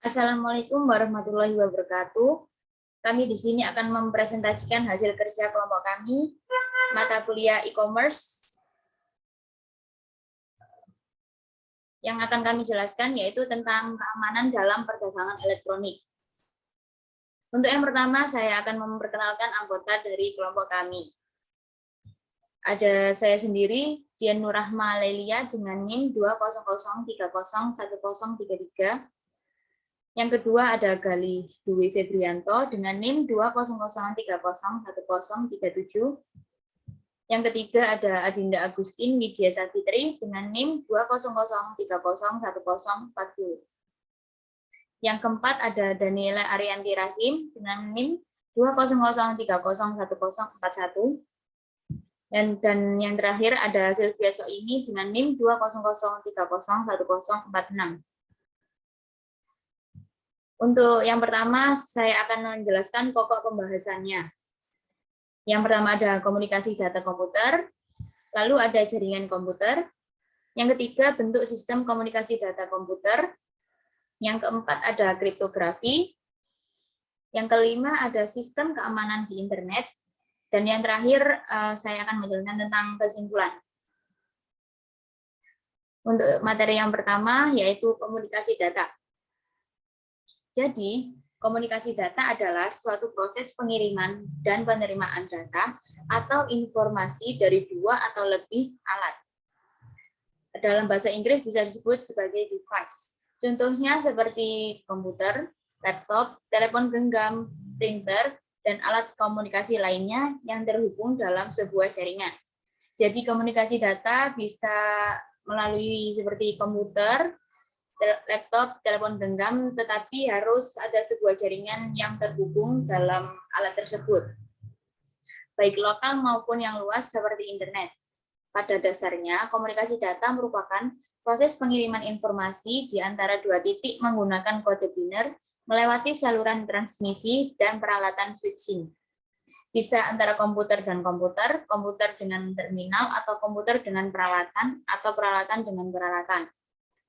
Assalamualaikum warahmatullahi wabarakatuh. Kami di sini akan mempresentasikan hasil kerja kelompok kami, mata kuliah e-commerce. Yang akan kami jelaskan yaitu tentang keamanan dalam perdagangan elektronik. Untuk yang pertama, saya akan memperkenalkan anggota dari kelompok kami. Ada saya sendiri, Dian Nurrahma Lelia dengan NIM 200301033. Yang kedua ada Galih Dwi Febrianto dengan NIM 200301037. Yang ketiga ada Adinda Agustin Widya Savitri dengan NIM 200301040. Yang keempat ada Daniela Arianti Rahim dengan NIM 200301041. Dan yang terakhir ada Sylvia Soini dengan NIM 200301046. Untuk yang pertama, saya akan menjelaskan pokok pembahasannya. Yang pertama ada komunikasi data komputer, lalu ada jaringan komputer. Yang ketiga, bentuk sistem komunikasi data komputer. Yang keempat ada kriptografi. Yang kelima ada sistem keamanan di internet. Dan yang terakhir, saya akan menjelaskan tentang kesimpulan. Untuk materi yang pertama, yaitu komunikasi data. Jadi, komunikasi data adalah suatu proses pengiriman dan penerimaan data atau informasi dari dua atau lebih alat. Dalam bahasa Inggris bisa disebut sebagai device. Contohnya seperti komputer, laptop, telepon genggam, printer, dan alat komunikasi lainnya yang terhubung dalam sebuah jaringan. Jadi komunikasi data bisa melalui seperti komputer, laptop, telepon genggam, tetapi harus ada sebuah jaringan yang terhubung dalam alat tersebut, baik lokal maupun yang luas seperti internet. Pada dasarnya, komunikasi data merupakan proses pengiriman informasi di antara dua titik menggunakan kode biner melewati saluran transmisi dan peralatan switching. Bisa antara komputer dan komputer, komputer dengan terminal, atau komputer dengan peralatan, atau peralatan dengan peralatan.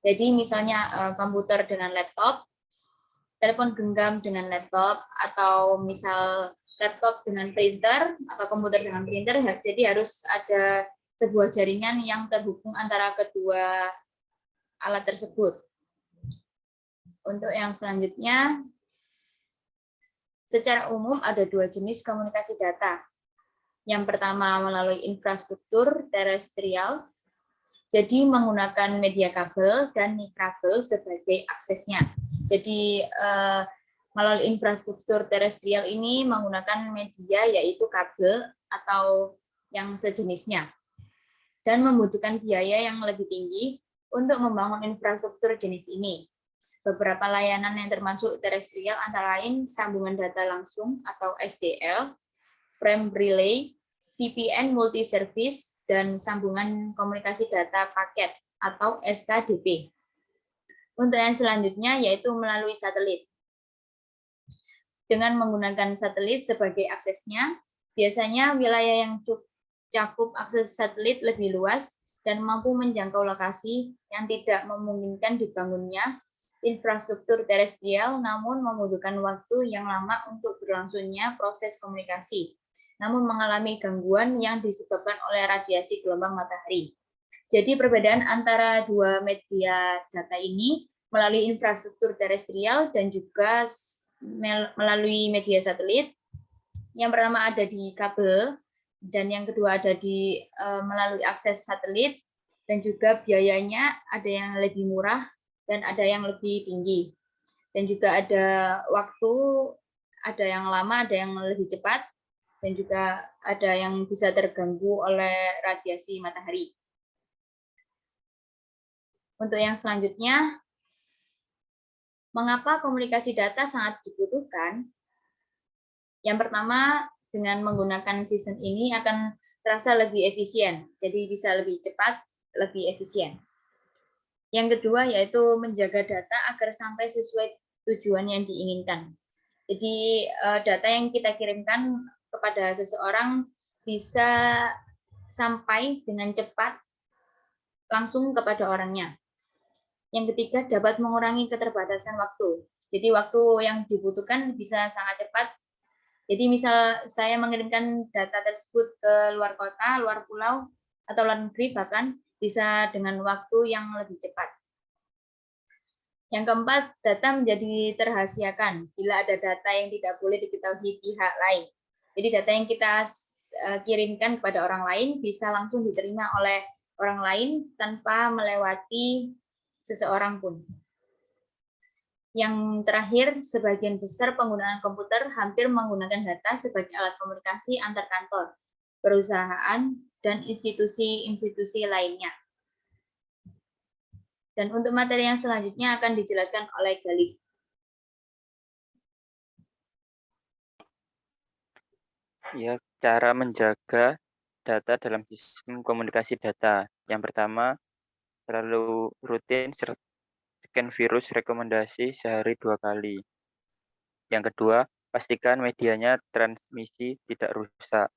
Jadi misalnya komputer dengan laptop, telepon genggam dengan laptop, atau misal laptop dengan printer, atau komputer dengan printer, jadi harus ada sebuah jaringan yang terhubung antara kedua alat tersebut. Untuk yang selanjutnya, secara umum ada dua jenis komunikasi data. Yang pertama melalui infrastruktur terestrial, jadi menggunakan media kabel dan mikrabel sebagai aksesnya. Jadi melalui infrastruktur terestrial ini menggunakan media yaitu kabel atau yang sejenisnya, dan membutuhkan biaya yang lebih tinggi untuk membangun infrastruktur jenis ini. Beberapa layanan yang termasuk terestrial antara lain sambungan data langsung atau SDL, frame relay, VPN multi-service, dan sambungan komunikasi data paket atau SKDP. Untuk yang selanjutnya yaitu melalui satelit. Dengan menggunakan satelit sebagai aksesnya, biasanya wilayah yang cakup akses satelit lebih luas dan mampu menjangkau lokasi yang tidak memungkinkan dibangunnya infrastruktur terestrial, namun membutuhkan waktu yang lama untuk berlangsungnya proses komunikasi, namun mengalami gangguan yang disebabkan oleh radiasi gelombang matahari. Jadi perbedaan antara dua media data ini melalui infrastruktur terestrial dan juga melalui media satelit. Yang pertama ada di kabel, dan yang kedua ada di melalui akses satelit, dan juga biayanya ada yang lebih murah dan ada yang lebih tinggi. Dan juga ada waktu, ada yang lama, ada yang lebih cepat, dan juga ada yang bisa terganggu oleh radiasi matahari. Untuk yang selanjutnya, mengapa komunikasi data sangat dibutuhkan? Yang pertama, dengan menggunakan sistem ini akan terasa lebih efisien, jadi bisa lebih cepat, lebih efisien. Yang kedua yaitu menjaga data agar sampai sesuai tujuan yang diinginkan. Jadi data yang kita kirimkan kepada seseorang bisa sampai dengan cepat langsung kepada orangnya. Yang ketiga, dapat mengurangi keterbatasan waktu. Jadi waktu yang dibutuhkan bisa sangat cepat. Jadi misal saya mengirimkan data tersebut ke luar kota, luar pulau, atau luar negeri bahkan bisa dengan waktu yang lebih cepat. Yang keempat, data menjadi terrahasiakan bila ada data yang tidak boleh diketahui pihak lain. Jadi data yang kita kirimkan kepada orang lain bisa langsung diterima oleh orang lain tanpa melewati seseorang pun. Yang terakhir, sebagian besar penggunaan komputer hampir menggunakan data sebagai alat komunikasi antar kantor, perusahaan, dan institusi-institusi lainnya. Dan untuk materi yang selanjutnya akan dijelaskan oleh Galih. Ya, cara menjaga data dalam sistem komunikasi data. Yang pertama, selalu rutin scan virus rekomendasi sehari 2 kali. Yang kedua, pastikan medianya transmisi tidak rusak.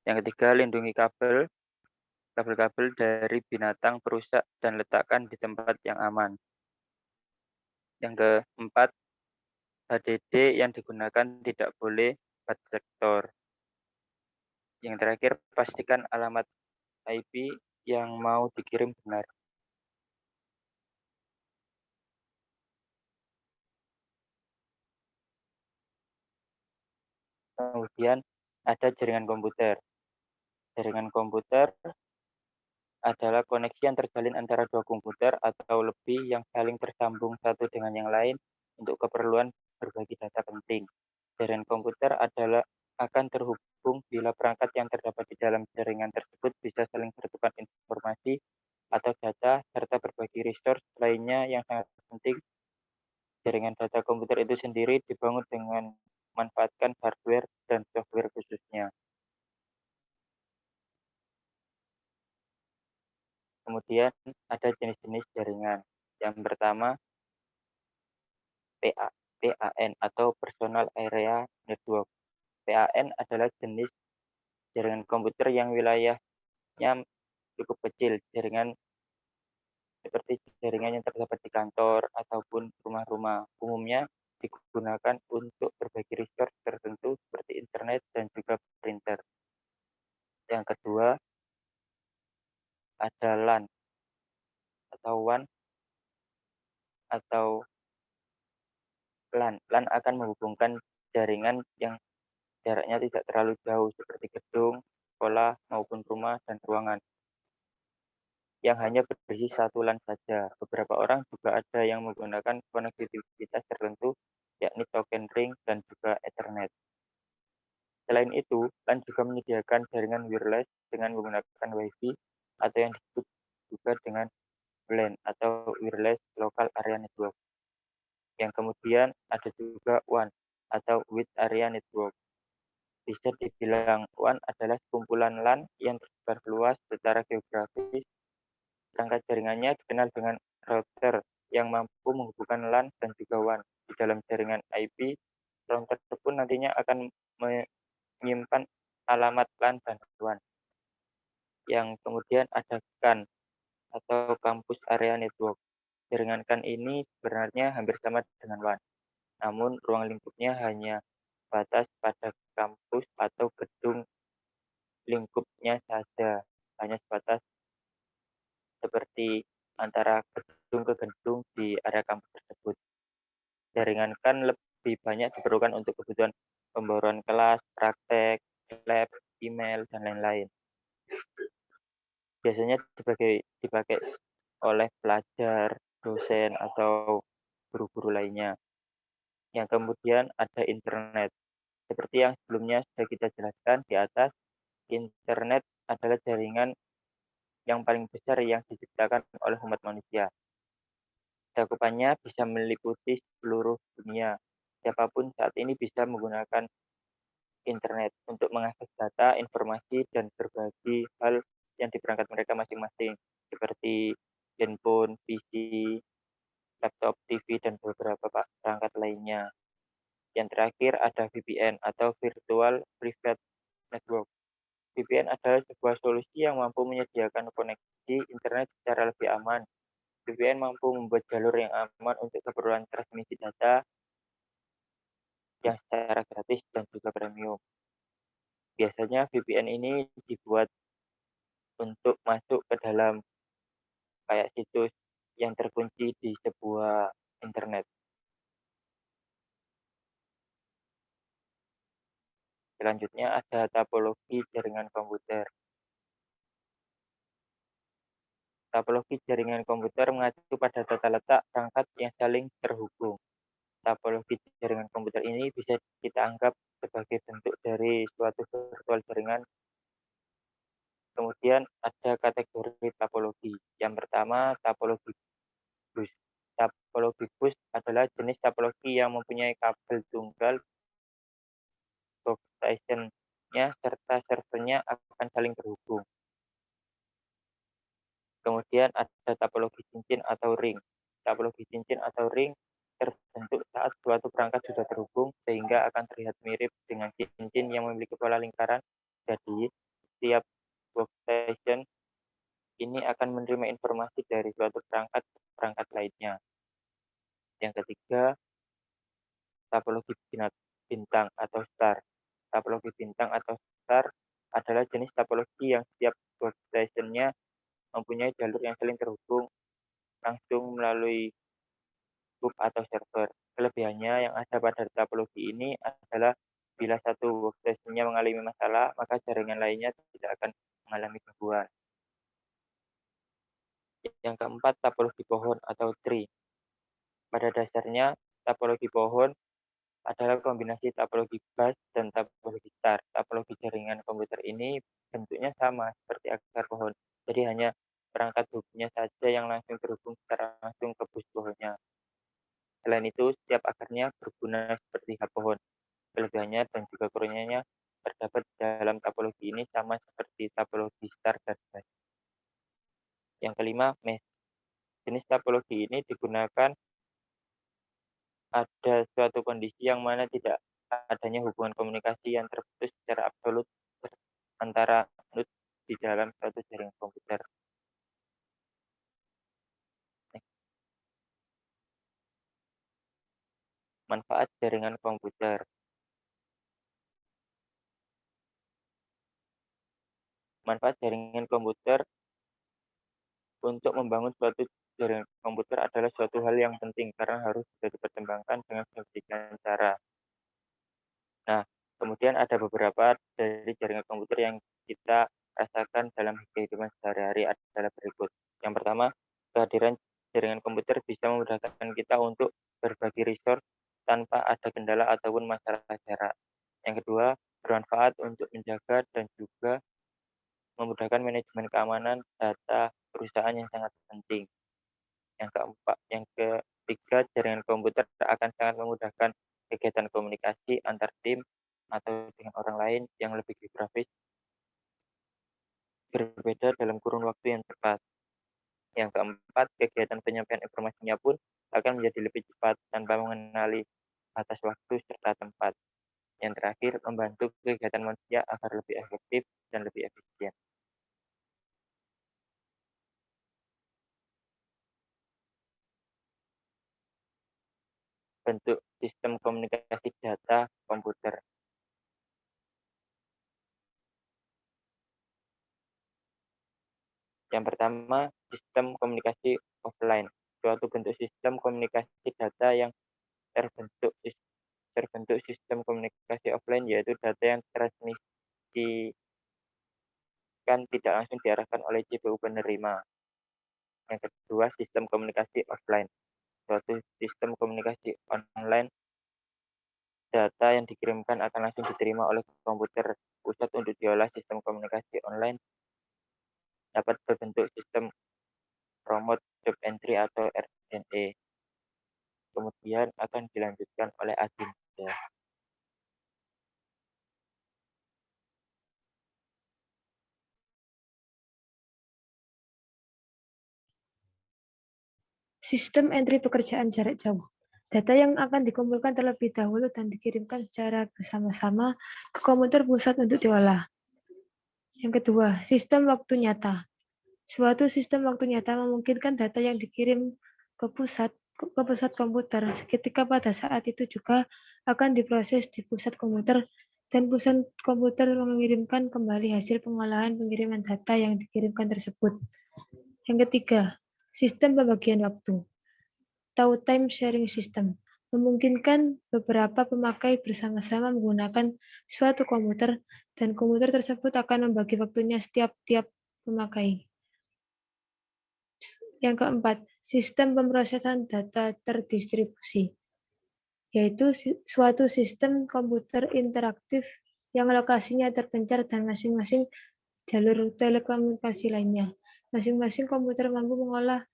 Yang ketiga, lindungi kabel-kabel dari binatang perusak dan letakkan di tempat yang aman. Yang keempat, HDD yang digunakan tidak boleh bad sektor. Yang terakhir, pastikan alamat IP yang mau dikirim benar. Kemudian ada jaringan komputer. Jaringan komputer adalah koneksi yang terjalin antara dua komputer atau lebih yang saling tersambung satu dengan yang lain untuk keperluan berbagi data penting. Jaringan komputer akan terhubung bila perangkat yang terdapat di dalam jaringan tersebut bisa saling bertukar informasi atau data serta berbagi resource lainnya yang sangat penting. Jaringan data komputer itu sendiri dibangun dengan memanfaatkan hardware dan software khususnya. Kemudian ada jenis-jenis jaringan. Yang pertama, PAN atau Personal Area Network. PAN adalah jenis jaringan komputer yang wilayahnya cukup kecil. Jaringan seperti jaringan yang terdapat di kantor ataupun rumah-rumah. Umumnya digunakan untuk berbagi resource tertentu seperti internet dan juga printer. Yang kedua, ada LAN atau WAN atau LAN. LAN akan menghubungkan jaringan yang jaraknya tidak terlalu jauh seperti gedung, sekolah, maupun rumah dan ruangan yang hanya berisi satu LAN saja. Beberapa orang juga ada yang menggunakan konektivitas tertentu, yakni token ring dan juga Ethernet. Selain itu, LAN juga menyediakan jaringan wireless dengan menggunakan Wi-Fi atau yang disebut juga dengan WLAN atau Wireless Local Area Network. Yang kemudian ada juga WAN atau Wide Area Network. Bisa dibilang WAN adalah kumpulan LAN yang tersebar luas secara geografis. Perangkat jaringannya dikenal dengan router yang mampu menghubungkan LAN dan juga WAN. Di dalam jaringan IP, router pun nantinya akan menyimpan alamat LAN dan WAN. Yang kemudian ada CAN atau Campus Area Network. Jaringan CAN ini sebenarnya hampir sama dengan WAN, namun ruang lingkupnya hanya batas pada kampus atau gedung lingkupnya saja, hanya sebatas seperti antara gedung ke gedung di area kampus tersebut. Jaringan CAN lebih banyak diperlukan untuk kebutuhan pemboroan kelas, praktek, lab, email, dan lain-lain. Biasanya dipakai oleh pelajar, dosen, atau guru-guru lainnya. Yang kemudian ada internet. Seperti yang sebelumnya sudah kita jelaskan di atas, internet adalah jaringan yang paling besar yang diciptakan oleh umat manusia. Cakupannya bisa meliputi seluruh dunia. Siapapun saat ini bisa menggunakan internet untuk mengakses data, informasi, dan berbagi hal yang di perangkat mereka masing-masing, seperti handphone, PC, laptop, TV, dan beberapa perangkat lainnya. Yang terakhir ada VPN atau Virtual Private Network. VPN adalah sebuah solusi yang mampu menyediakan koneksi internet secara lebih aman. VPN mampu membuat jalur yang aman untuk keperluan transmisi data, yang secara gratis dan juga premium. Biasanya VPN ini dibuat untuk masuk ke dalam kayak situs yang terkunci di sebuah internet. Selanjutnya ada topologi jaringan komputer. Topologi jaringan komputer mengacu pada tata letak perangkat yang saling terhubung. Topologi jaringan komputer ini bisa kita anggap sebagai bentuk dari suatu virtual jaringan. Kemudian ada kategori topologi. Yang pertama, topologi bus. Topologi bus adalah jenis topologi yang mempunyai kabel tunggal, workstation-nya, serta servernya akan saling terhubung. Kemudian ada topologi cincin atau ring. Topologi cincin atau ring terbentuk saat suatu perangkat sudah terhubung sehingga akan terlihat mirip dengan cincin yang memiliki pola lingkaran. Jadi, setiap workstation ini akan menerima informasi dari suatu perangkat ke perangkat lainnya. Yang ketiga, topologi bintang atau star. Topologi bintang atau star adalah jenis topologi yang setiap workstation-nya mempunyai jalur yang saling terhubung langsung melalui hub atau server. Kelebihannya yang ada pada topologi ini adalah bila satu workstation-nya mengalami masalah, maka jaringan lainnya tidak akan mengalami gangguan. Yang keempat, topologi pohon atau tree. Pada dasarnya, topologi pohon adalah kombinasi topologi bus dan topologi star. Topologi jaringan komputer ini bentuknya sama seperti akar pohon. Jadi hanya perangkat hubnya saja yang langsung terhubung secara langsung ke bus pohonnya. Selain itu, setiap akarnya berguna seperti hak pohon. Kelebihannya dan juga kurangnya terdapat dalam topologi ini sama seperti topologi star dan bus. Yang kelima, mesh. Jenis topologi ini digunakan ada suatu kondisi yang mana tidak adanya hubungan komunikasi yang terputus secara absolut antara node di dalam suatu jaringan komputer. Manfaat jaringan komputer. Manfaat jaringan komputer untuk membangun suatu jaringan komputer adalah suatu hal yang penting karena harus bisa dipertimbangkan dengan sebagian cara. Nah, kemudian ada beberapa dari jaringan komputer yang kita rasakan dalam kehidupan sehari-hari adalah berikut. Yang pertama, kehadiran jaringan komputer bisa memudahkan kita untuk berbagi resource tanpa ada kendala ataupun masalah jarak. Yang kedua, bermanfaat untuk menjaga dan juga memudahkan manajemen keamanan data perusahaan yang sangat penting. Yang ketiga, jaringan komputer akan sangat memudahkan kegiatan komunikasi antar tim atau dengan orang lain yang lebih geografis berbeda dalam kurun waktu yang tepat. Yang keempat, kegiatan penyampaian informasinya pun akan menjadi lebih cepat tanpa mengenali batas waktu serta tempat. Yang terakhir, membantu kegiatan manusia agar lebih efektif dan lebih efisien. Bentuk sistem komunikasi data komputer. Yang pertama, sistem komunikasi offline. Suatu bentuk sistem komunikasi data yang terbentuk sistem komunikasi offline, yaitu data yang transmisikan tidak langsung diarahkan oleh CPU penerima. Yang kedua, sistem komunikasi offline. Suatu sistem komunikasi online, data yang dikirimkan akan langsung diterima oleh komputer pusat untuk diolah. Sistem komunikasi online dapat berbentuk sistem remote job entry atau RJE. Kemudian akan dilanjutkan oleh Adinda. Sistem entry pekerjaan jarak jauh. Data yang akan dikumpulkan terlebih dahulu dan dikirimkan secara bersama-sama ke komputer pusat untuk diolah. Yang kedua, sistem waktu nyata. Suatu sistem waktu nyata memungkinkan data yang dikirim ke pusat komputer seketika pada saat itu juga akan diproses di pusat komputer dan pusat komputer mengirimkan kembali hasil pengolahan pengiriman data yang dikirimkan tersebut. Yang ketiga, sistem pembagian waktu atau time sharing system memungkinkan beberapa pemakai bersama-sama menggunakan suatu komputer dan komputer tersebut akan membagi waktunya setiap pemakai. Yang keempat, sistem pemrosesan data terdistribusi, yaitu suatu sistem komputer interaktif yang lokasinya terpencar dan masing-masing jalur telekomunikasi lainnya. Masing-masing komputer mampu mengolah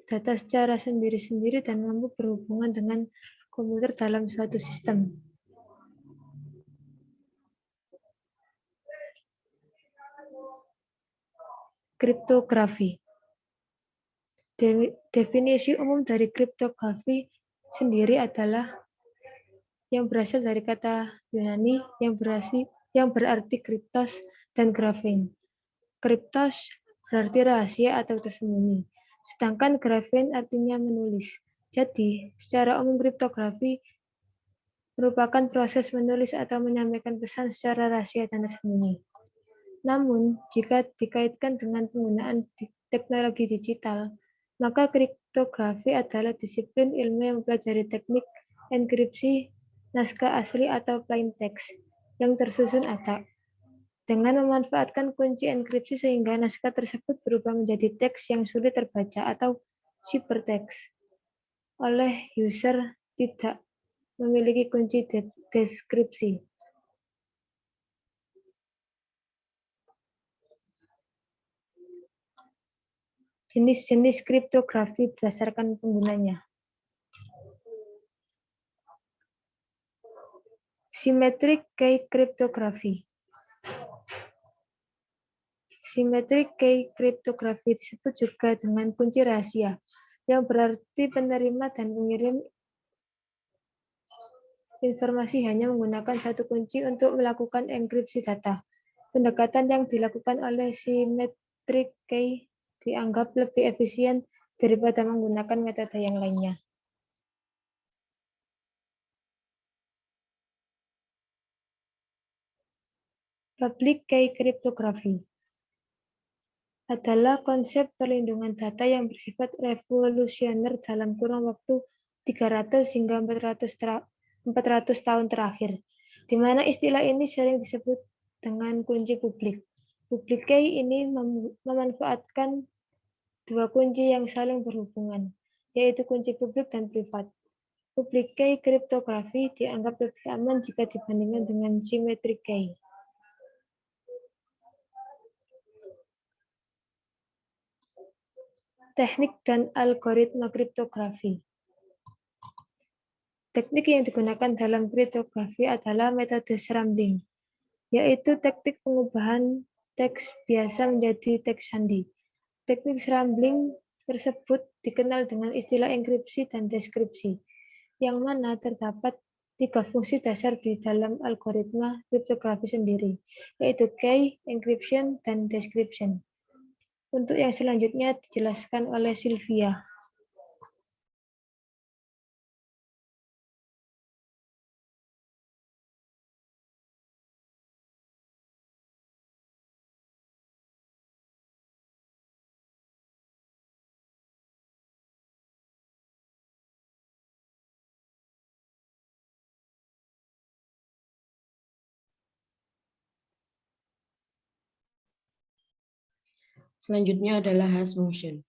data secara sendiri-sendiri dan mampu berhubungan dengan komputer dalam suatu sistem. Kriptografi. Definisi umum dari kriptografi sendiri adalah yang berasal dari kata Yunani yang berarti kriptos dan grafein. Kriptos berarti rahasia atau tersembunyi, sedangkan grafein artinya menulis. Jadi, secara umum kriptografi merupakan proses menulis atau menyampaikan pesan secara rahasia dan tersembunyi. Namun, jika dikaitkan dengan penggunaan teknologi digital, maka kriptografi adalah disiplin ilmu yang mempelajari teknik enkripsi naskah asli atau plain text yang tersusun acak, dengan memanfaatkan kunci enkripsi sehingga naskah tersebut berubah menjadi teks yang sulit terbaca atau ciphertext oleh user tidak memiliki kunci deskripsi. Jenis-jenis kriptografi berdasarkan penggunanya. Symmetric key cryptography. Symmetric key cryptography disebut juga dengan kunci rahasia, yang berarti penerima dan pengirim informasi hanya menggunakan satu kunci untuk melakukan enkripsi data. Pendekatan yang dilakukan oleh symmetric key dianggap lebih efisien daripada menggunakan metode yang lainnya. Public key cryptography adalah konsep perlindungan data yang bersifat revolusioner dalam kurun waktu 300 hingga 400 tahun terakhir, di mana istilah ini sering disebut dengan kunci publik. Public key ini memanfaatkan dua kunci yang saling berhubungan, yaitu kunci publik dan privat. Public key cryptography dianggap lebih aman jika dibandingkan dengan symmetric key. Teknik dan algoritma kriptografi. Teknik yang digunakan dalam kriptografi adalah metode scrambling, yaitu teknik pengubahan teks biasa menjadi teks sandi. Teknik scrambling tersebut dikenal dengan istilah enkripsi dan deskripsi, yang mana terdapat 3 fungsi dasar di dalam algoritma kriptografi sendiri, yaitu key, encryption, dan description. Untuk yang selanjutnya dijelaskan oleh Sylvia. Selanjutnya adalah hash function.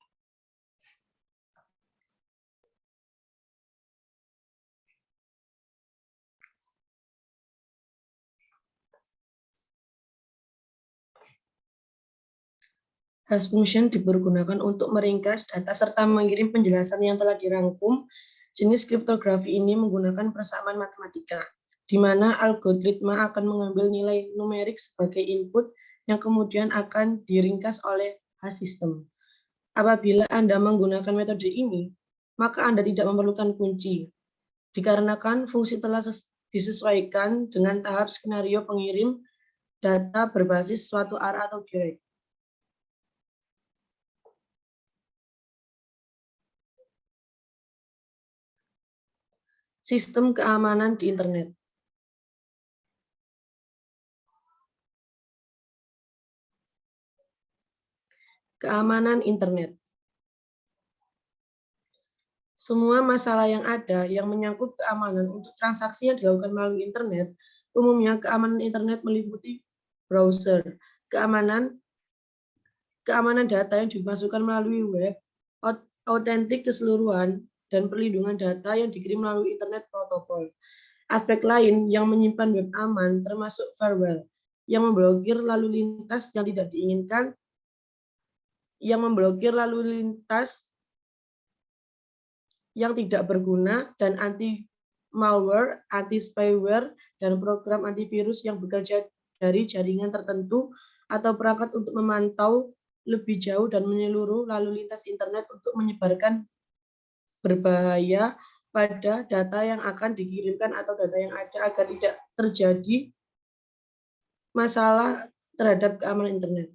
Hash function dipergunakan untuk meringkas data serta mengirim penjelasan yang telah dirangkum. Jenis kriptografi ini menggunakan persamaan matematika, di mana algoritma akan mengambil nilai numerik sebagai input yang kemudian akan diringkas oleh hash system. Apabila Anda menggunakan metode ini, maka Anda tidak memerlukan kunci, dikarenakan fungsi telah disesuaikan dengan tahap skenario pengirim data berbasis suatu arah atau direct. Sistem keamanan di internet. Keamanan internet. Semua masalah yang ada yang menyangkut keamanan untuk transaksi yang dilakukan melalui internet, umumnya keamanan internet meliputi browser, keamanan data yang dimasukkan melalui web, autentik keseluruhan, dan perlindungan data yang dikirim melalui internet protokol. Aspek lain yang menyimpan web aman termasuk firewall, yang memblokir lalu lintas yang tidak diinginkan, yang tidak berguna, dan anti-malware, anti-spyware, dan program antivirus yang bekerja dari jaringan tertentu atau perangkat untuk memantau lebih jauh dan menyeluruh lalu lintas internet untuk menyebarkan berbahaya pada data yang akan dikirimkan atau data yang ada agar tidak terjadi masalah terhadap keamanan internet.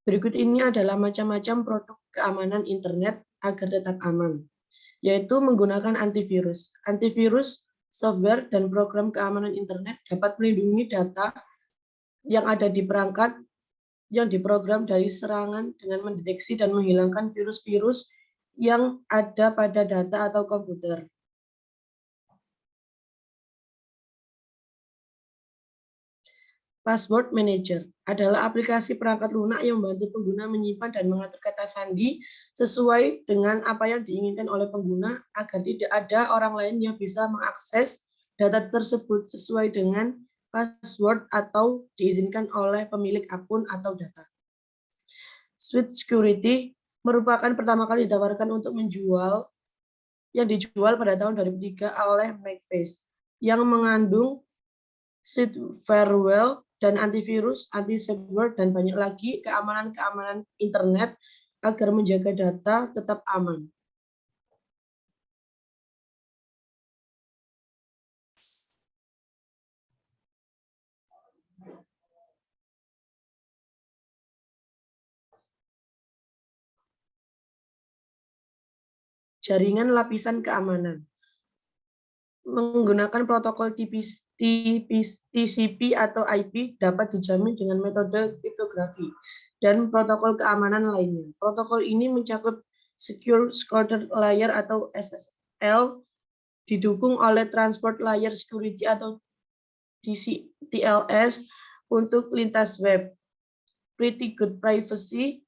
Berikut ini adalah macam-macam produk keamanan internet agar tetap aman, yaitu menggunakan antivirus. Antivirus, software, dan program keamanan internet dapat melindungi data yang ada di perangkat yang diprogram dari serangan dengan mendeteksi dan menghilangkan virus-virus yang ada pada data atau komputer. Password Manager adalah aplikasi perangkat lunak yang membantu pengguna menyimpan dan mengatur kata sandi sesuai dengan apa yang diinginkan oleh pengguna agar tidak ada orang lain yang bisa mengakses data tersebut sesuai dengan password atau diizinkan oleh pemilik akun atau data. Swift Security merupakan pertama kali ditawarkan untuk yang dijual pada tahun 2003 oleh McAfee yang mengandung Sheet firewall dan antivirus, anti-spyware, dan banyak lagi keamanan internet agar menjaga data tetap aman. Jaringan lapisan keamanan. Menggunakan protokol TCP atau IP dapat dijamin dengan metode kriptografi dan protokol keamanan lainnya. Protokol ini mencakup Secure Sharded Layer atau SSL, didukung oleh Transport Layer Security atau TLS untuk lintas web, Pretty Good Privacy,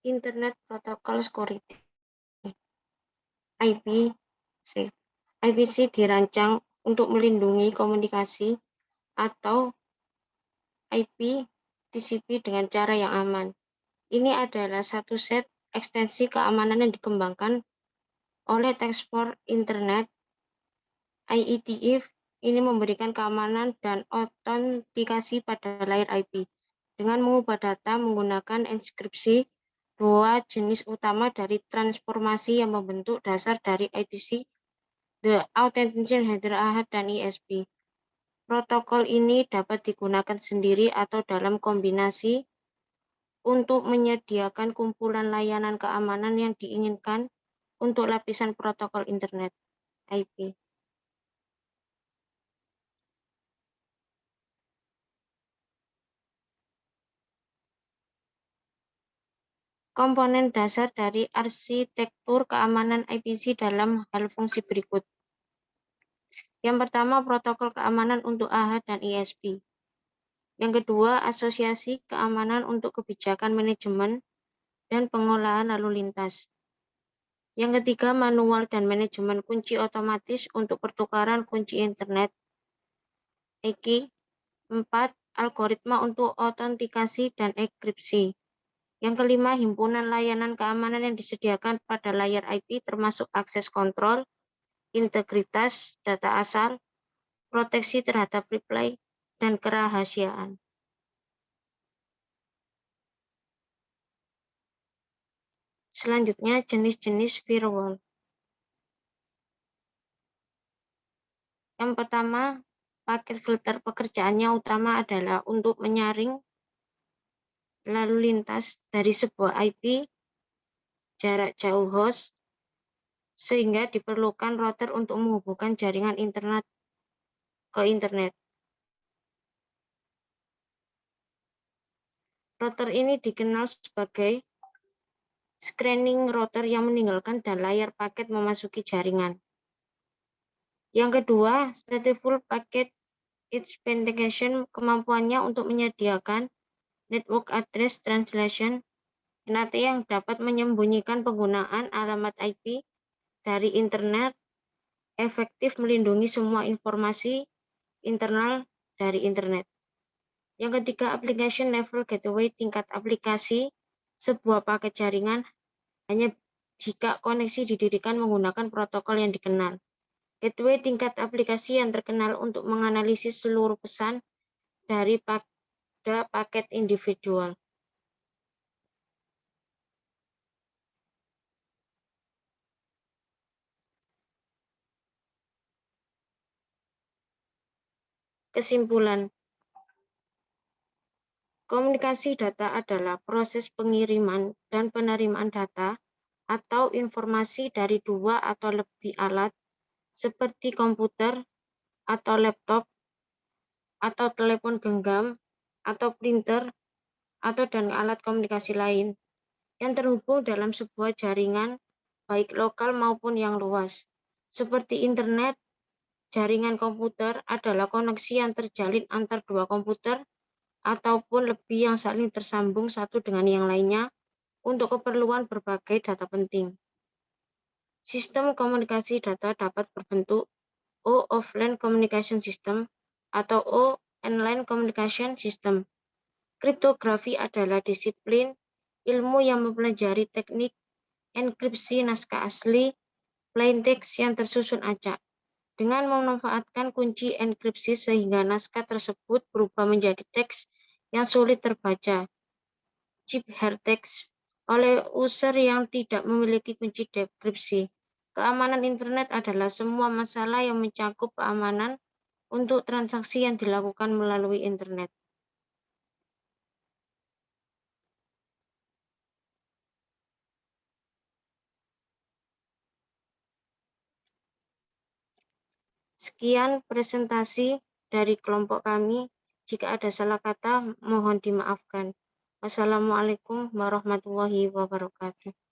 Internet Protocol Security IPC. IPC dirancang untuk melindungi komunikasi atau IP TCP dengan cara yang aman. Ini adalah satu set ekstensi keamanan yang dikembangkan oleh Task Force Internet IETF. Ini memberikan keamanan dan autentikasi pada layer IP dengan mengubah data menggunakan enkripsi, dua jenis utama dari transformasi yang membentuk dasar dari IPC, The Authentication Header AHA dan ISP. Protokol ini dapat digunakan sendiri atau dalam kombinasi untuk menyediakan kumpulan layanan keamanan yang diinginkan untuk lapisan protokol internet IP. komponen dasar dari arsitektur keamanan IPC dalam hal fungsi berikut. Yang pertama, protokol keamanan untuk AHA dan ISP. Yang kedua, asosiasi keamanan untuk kebijakan manajemen dan pengolahan lalu lintas. Yang ketiga, manual dan manajemen kunci otomatis untuk pertukaran kunci internet. EKI. 4. Algoritma untuk autentikasi dan enkripsi. Yang kelima, himpunan layanan keamanan yang disediakan pada layar IP termasuk akses kontrol, integritas data asal, proteksi terhadap replay, dan kerahasiaan. Selanjutnya, jenis-jenis firewall. Yang pertama, paket filter pekerjaannya utama adalah untuk menyaring lalu lintas dari sebuah IP jarak jauh host, sehingga diperlukan router untuk menghubungkan jaringan internet ke internet. Router ini dikenal sebagai screening router yang meninggalkan dan layar paket memasuki jaringan. Yang kedua, stateful packet identification, kemampuannya untuk menyediakan network address translation NAT yang dapat menyembunyikan penggunaan alamat IP dari internet, efektif melindungi semua informasi internal dari internet. Yang ketiga, application level gateway, tingkat aplikasi sebuah paket jaringan hanya jika koneksi didirikan menggunakan protokol yang dikenal. Gateway tingkat aplikasi yang terkenal untuk menganalisis seluruh pesan dari pada paket individual. Kesimpulan, komunikasi data adalah proses pengiriman dan penerimaan data atau informasi dari dua atau lebih alat seperti komputer atau laptop atau telepon genggam atau printer atau dan alat komunikasi lain yang terhubung dalam sebuah jaringan baik lokal maupun yang luas. Seperti internet, jaringan komputer adalah koneksi yang terjalin antar dua komputer ataupun lebih yang saling tersambung satu dengan yang lainnya untuk keperluan berbagai data penting. Sistem komunikasi data dapat berbentuk O offline communication system atau O online communication system. Kriptografi adalah disiplin ilmu yang mempelajari teknik enkripsi naskah asli plain text yang tersusun acak. Dengan memanfaatkan kunci enkripsi sehingga naskah tersebut berubah menjadi teks yang sulit terbaca, ciphertext, oleh user yang tidak memiliki kunci dekripsi. Keamanan internet adalah semua masalah yang mencakup keamanan untuk transaksi yang dilakukan melalui internet. Sekian presentasi dari kelompok kami. Jika ada salah kata, mohon dimaafkan. Wassalamualaikum warahmatullahi wabarakatuh.